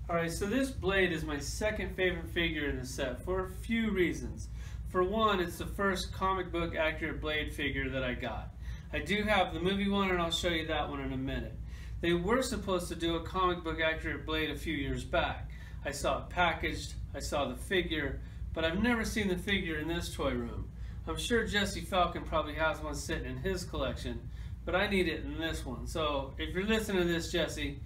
Alright, so this blade is my second favorite figure in the set for a few reasons. For one, it's the first comic book accurate blade figure that I got. I do have the movie one, and I'll show you that one in a minute. They were supposed to do a comic book accurate blade a few years back. I saw it packaged, I saw the figure, but I've never seen the figure in this toy room. I'm sure Jesse Falcon probably has one sitting in his collection, but I need it in this one. So if you're listening to this, Jesse,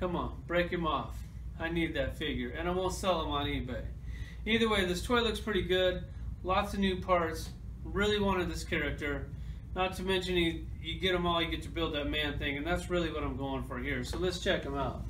come on, break him off. I need that figure, and I won't sell them on eBay. Either way, this toy looks pretty good. Lots of new parts. Really wanted this character. Not to mention, you get them all, you get to build that man thing, and that's really what I'm going for here. So let's check them out.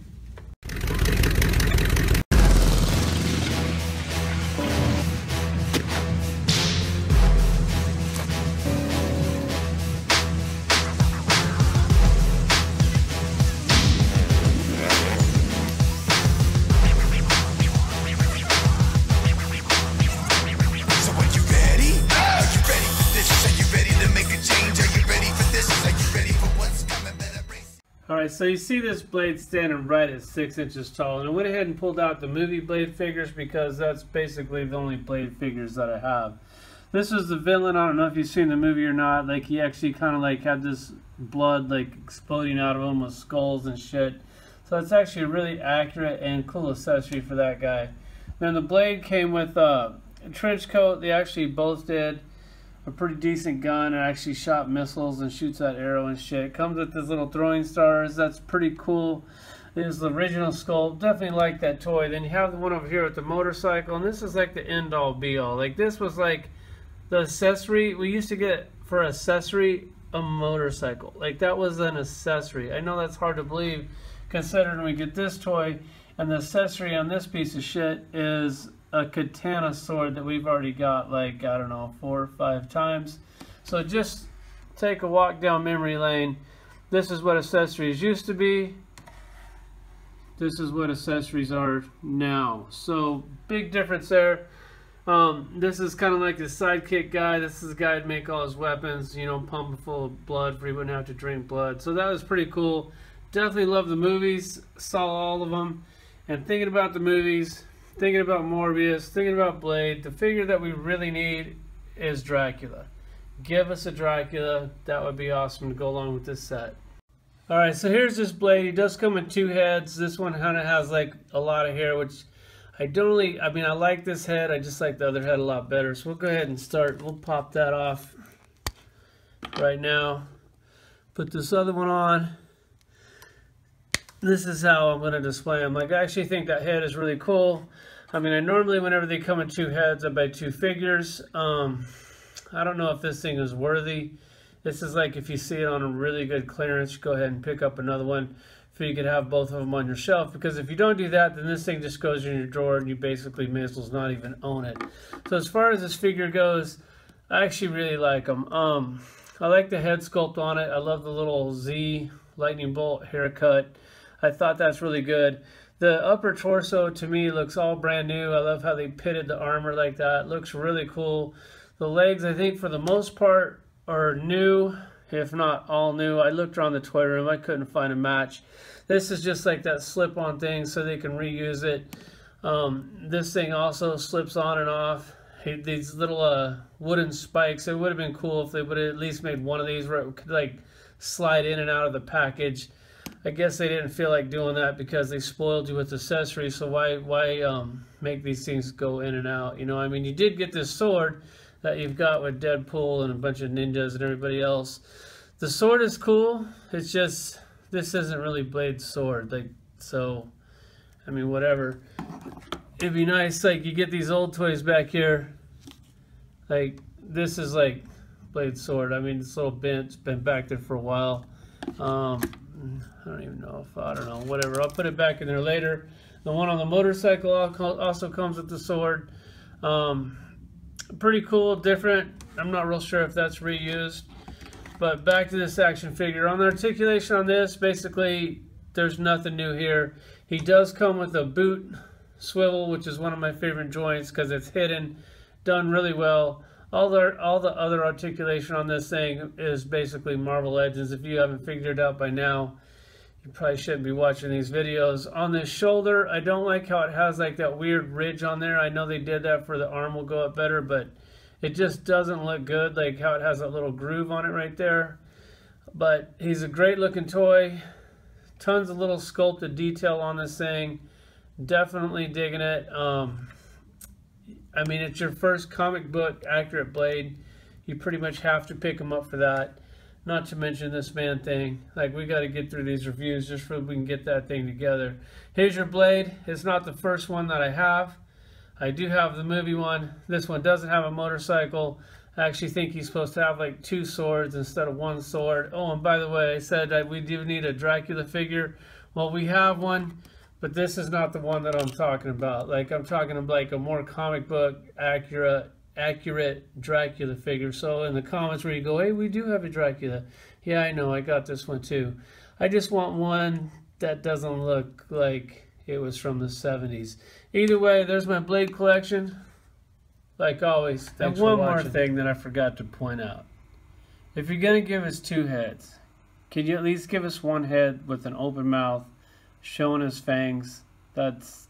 Alright, so you see this blade standing right at 6 inches tall, and I went ahead and pulled out the movie blade figures because that's basically the only blade figures that I have. This was the villain. I don't know if you've seen the movie or not. Like, he actually kind of like had this blood like exploding out of him with skulls and shit. So it's actually a really accurate and cool accessory for that guy. Then the blade came with a trench coat. They actually both did. A pretty decent gun. It actually shot missiles and shoots that arrow and shit. It comes with these little throwing stars. That's pretty cool. It is the original sculpt. Definitely like that toy. Then you have the one over here with the motorcycle, and this is like the end all be all. Like, this was like the accessory we used to get for accessory, a motorcycle. Like, that was an accessory. I know that's hard to believe considering we get this toy, and the accessory on this piece of shit is a katana sword that we've already got, like, I don't know, 4 or 5 times. So just take a walk down memory lane. This is what accessories used to be. This is what accessories are now. So big difference there. This is kind of like the sidekick guy. This is the guy to make all his weapons, you know, pump him full of blood for he wouldn't have to drink blood. So that was pretty cool. Definitely love the movies. Saw all of them. And thinking about the movies, thinking about Morbius, thinking about Blade, the figure that we really need is Dracula. Give us a Dracula. That would be awesome to go along with this set. Alright, so here's this Blade. He does come in 2 heads. This one kind of has like a lot of hair, which I don't really, I mean, I like this head. I just like the other head a lot better. So we'll go ahead and start. We'll pop that off right now. Put this other one on. This is how I'm going to display them. Like, I actually think that head is really cool. I mean, I normally, whenever they come in 2 heads, I buy 2 figures. I don't know if this thing is worthy. This is like if you see it on a really good clearance, go ahead and pick up another one so you could have both of them on your shelf. Because if you don't do that, then this thing just goes in your drawer and you basically may as well not even own it. So as far as this figure goes, I actually really like them. I like the head sculpt on it. I love the little Z lightning bolt haircut. I thought that's really good. The upper torso to me looks all brand new. I love how they pitted the armor like that. It looks really cool. The legs, I think for the most part, are new, if not all new. I looked around the toy room. I couldn't find a match. This is just like that slip-on thing so they can reuse it. This thing also slips on and off. These little wooden spikes. It would have been cool if they would have at least made one of these where it could like slide in and out of the package. I guess they didn't feel like doing that because they spoiled you with accessories, so why make these things go in and out? You know, I mean, you did get this sword that you've got with Deadpool and a bunch of ninjas and everybody else. The sword is cool. It's just, this isn't really Blade's sword. Like, so, I mean, whatever. It'd be nice, like, you get these old toys back here. Like, this is like Blade's sword. I mean, it's a little bent. It's been back there for a while. I don't even know if, I don't know, whatever. I'll put it back in there later. The one on the motorcycle also comes with the sword. Pretty cool, different. I'm not real sure if that's reused. But back to this action figure. On the articulation on this, basically, there's nothing new here. He does come with a boot swivel, which is one of my favorite joints because it's hidden, done really well. All the other articulation on this thing is basically Marvel Legends. If you haven't figured it out by now, you probably shouldn't be watching these videos. On this shoulder, I don't like how it has like that weird ridge on there. I know they did that for the arm will go up better, but it just doesn't look good, like how it has that little groove on it right there. But he's a great looking toy. Tons of little sculpted detail on this thing. Definitely digging it. I mean, it's your first comic book accurate blade. You pretty much have to pick them up for that. Not to mention this man thing. Like, we got to get through these reviews just so we can get that thing together. Here's your blade. It's not the first one that I have. I do have the movie one. This one doesn't have a motorcycle. I actually think he's supposed to have like 2 swords instead of 1 sword. Oh, and by the way, I said that we do need a Dracula figure. Well, we have one, but this is not the one that I'm talking about. Like, I'm talking about like a more comic book accurate Dracula figure. So in the comments where you go, hey, we do have a Dracula. Yeah, I know, I got this one too. I just want one that doesn't look like it was from the 70s. Either way, there's my blade collection. Like always, thanks for watching. And one more thing that I forgot to point out. If you're going to give us 2 heads, can you at least give us 1 head with an open mouth, showing his fangs? That's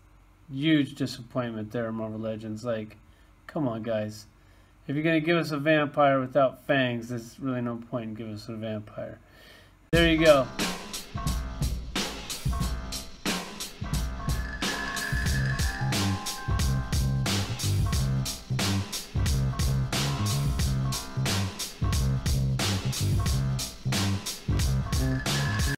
huge disappointment there, Marvel Legends. Like, come on, guys. If you're going to give us a vampire without fangs, there's really no point in giving us a vampire. There you go.